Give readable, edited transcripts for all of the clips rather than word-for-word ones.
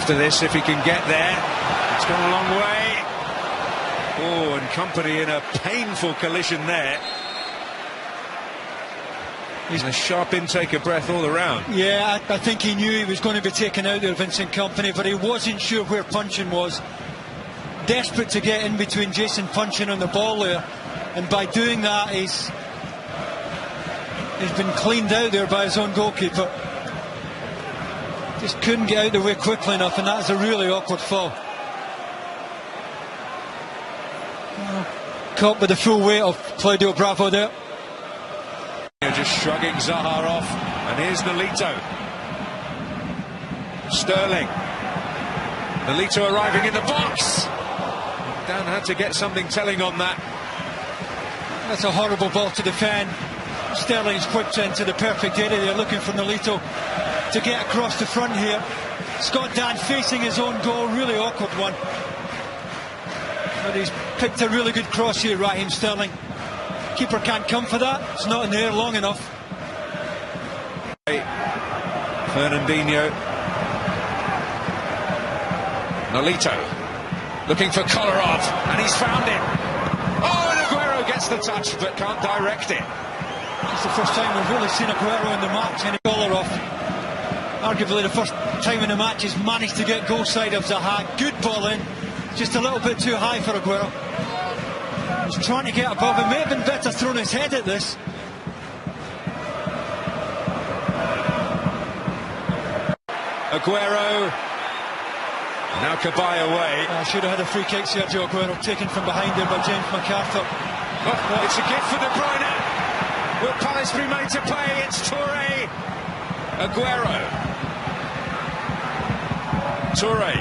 after this if he can get there. It's gone a long way. Oh, and company in a painful collision there. He's a sharp intake of breath all around. Yeah, I think he knew he was going to be taken out there, Vincent Kompany, but he wasn't sure where Punchin was. Desperate to get in between Jason Punchin on the ball there, and by doing that he's been cleaned out there by his own goalkeeper. Just couldn't get out of the way quickly enough, and that's a really awkward fall. Caught with the full weight of Claudio Bravo there. Just shrugging Zaha off, and here's Nolito. Sterling. Nolito arriving in the box. Dan had to get something telling on that. That's a horrible ball to defend. Sterling's whipped into the perfect area. They're looking for Nolito to get across the front here. Scott Dan facing his own goal, really awkward one. But he's picked a really good cross here, Raheem Sterling. Keeper can't come for that. It's not in the air long enough. Fernandinho. Nolito looking for Kolarov, and he's found him. Oh, and Aguero gets the touch but can't direct it. It's the first time we've really seen Aguero in the match, and Kolarov, arguably the first time in the match, he's managed to get goal side of Zaha. Good ball in, just a little bit too high for Aguero. He's trying to get above. It may have been better throwing his head at this. Aguero. Now Kabay away. Should have had a free kick, Sergio Aguero, taken from behind there by James McArthur. Oh, it's a gift for De Bruyne. Will Palace be made to pay? It's Toure. Aguero. Toure.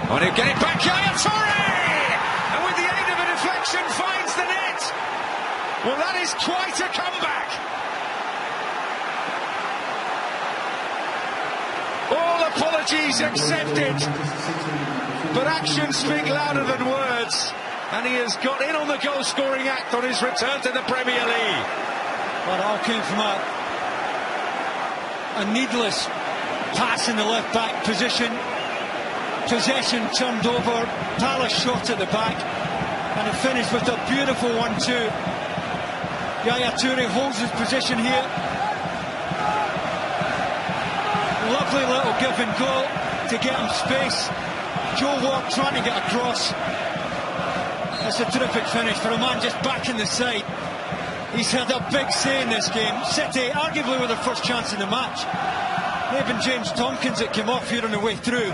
Oh, and he'll get it back, Yaya Toure! And with the aid of a deflection, finds the net! Well, that is quite a comeback! All apologies accepted, but actions speak louder than words, and he has got in on the goal-scoring act on his return to the Premier League. Well, it all came from a needless pass in the left-back position. Possession turned over, Palace shot at the back, and it finished with a beautiful 1-2. Yaya Toure holds his position here. Lovely little give and go to get him space. Joe Ward trying to get across. That's a terrific finish for a man just backing the side. He's had a big say in this game. City arguably with their first chance in the match. May have been James Tompkins that came off here on the way through,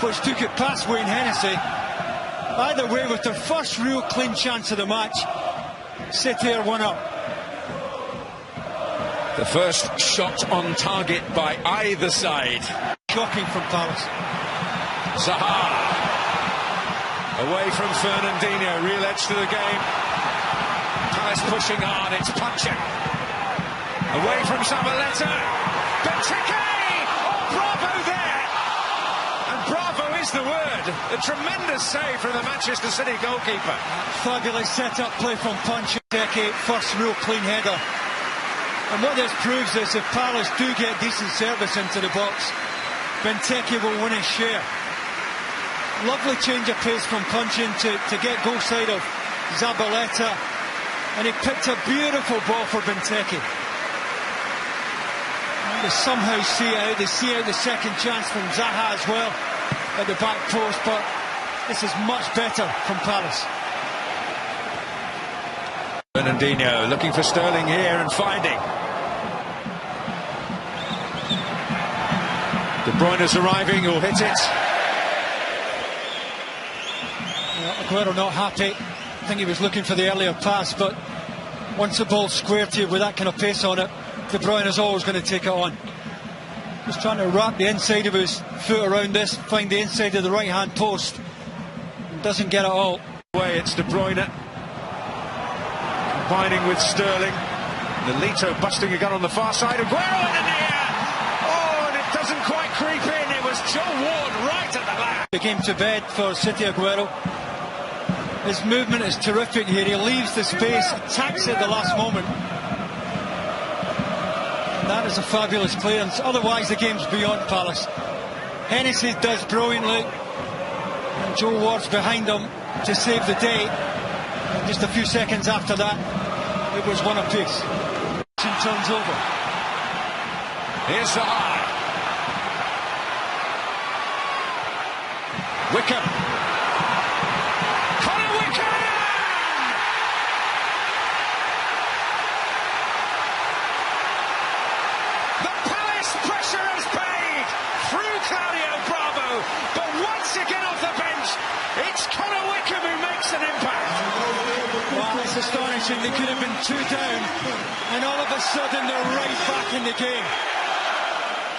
which took it past Wayne Hennessy. Either way, with their first real clean chance of the match, City are 1-up. The first shot on target by either side. Shocking from Palace. Zaha. Away from Fernandinho, real edge to the game. Palace pushing hard, it's Punchin. Away from Zabaleta. Benteke! Bravo there! And bravo is the word. A tremendous save from the Manchester City goalkeeper. Fabulous set-up play from Punchin. First real clean header. And what this proves is if Palace do get decent service into the box, Benteke will win his share. Lovely change of pace from Punchin to get goal side of Zabaleta. And he picked a beautiful ball for Benteke. They somehow see it out. They see out the second chance from Zaha as well at the back post, but this is much better from Palace. Fernandinho looking for Sterling here and finding. De Bruyne's arriving, he'll hit it. Aguero not happy. I think he was looking for the earlier pass, but once the ball's squared to you with that kind of pace on it, De Bruyne is always going to take it on. Just trying to wrap the inside of his foot around this, find the inside of the right-hand post. Doesn't get it all. It's De Bruyne combining with Sterling. Nolito busting a gun on the far side. Aguero in the air. Oh, and it doesn't quite creep in. It was Joe Ward right at the last. The game to bed for City. Aguero. His movement is terrific here. He leaves the space, attacks at the last moment. And that It's a fabulous clearance. Otherwise, the game's beyond Palace. Hennessy does brilliantly, and Joe Ward's behind him to save the day. And just a few seconds after that, it was one apiece. Turns over. Here's the high. Wickham. Connor Wickham! The Palace pressure has paid through Claudio Bravo, but once again off the bench, it's Connor Wickham who makes an impact. Well, it's astonishing. They could have been 2 down, and all of a sudden they're right back in the game.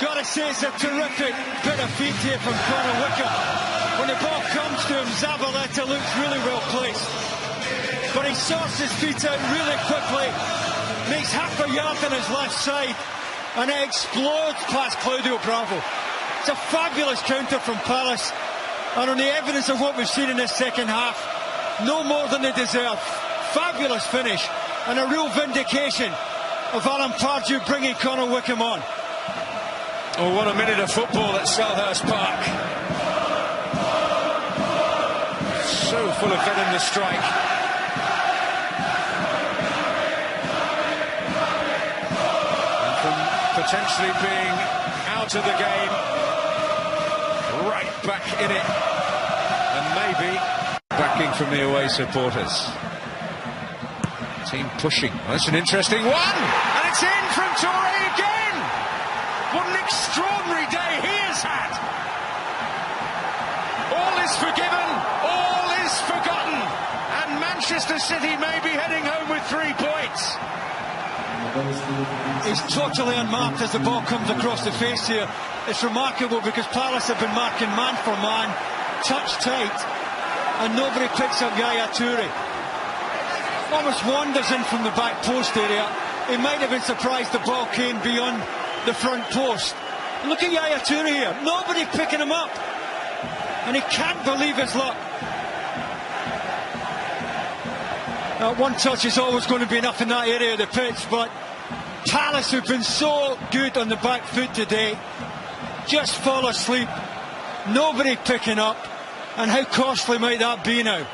Gotta say, it's a terrific bit of feet here from Connor Wickham. When the ball comes to him, Zabaleta looks really well placed, but he sorts his feet out really quickly, makes half a yard on his left side, and it explodes past Claudio Bravo. It's a fabulous counter from Palace, and on the evidence of what we've seen in this second half, no more than they deserve. Fabulous finish, and a real vindication of Alan Pardew bringing Connor Wickham on. Oh, what a minute of football at Selhurst Park. So full of venom, the strike. And from potentially being out of the game, right back in it. And maybe backing from the away supporters. Team pushing. Well, that's an interesting one. And it's in from Toure again. What an extraordinary day he has had. All is forgiven, all is forgotten, and Manchester City may be heading home with 3 points. He's totally unmarked as the ball comes across the face here. It's remarkable because Palace have been marking man for man, touch tight, and nobody picks up Yaya Toure. Almost wanders in from the back post area. He might have been surprised the ball came beyond the front post. Look at Yaya Toure here. Nobody picking him up. And he can't believe his luck. Now, one touch is always going to be enough in that area of the pitch, but Palace, who've been so good on the back foot today, just fall asleep. Nobody picking up. And how costly might that be now?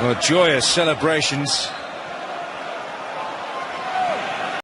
Well, joyous celebrations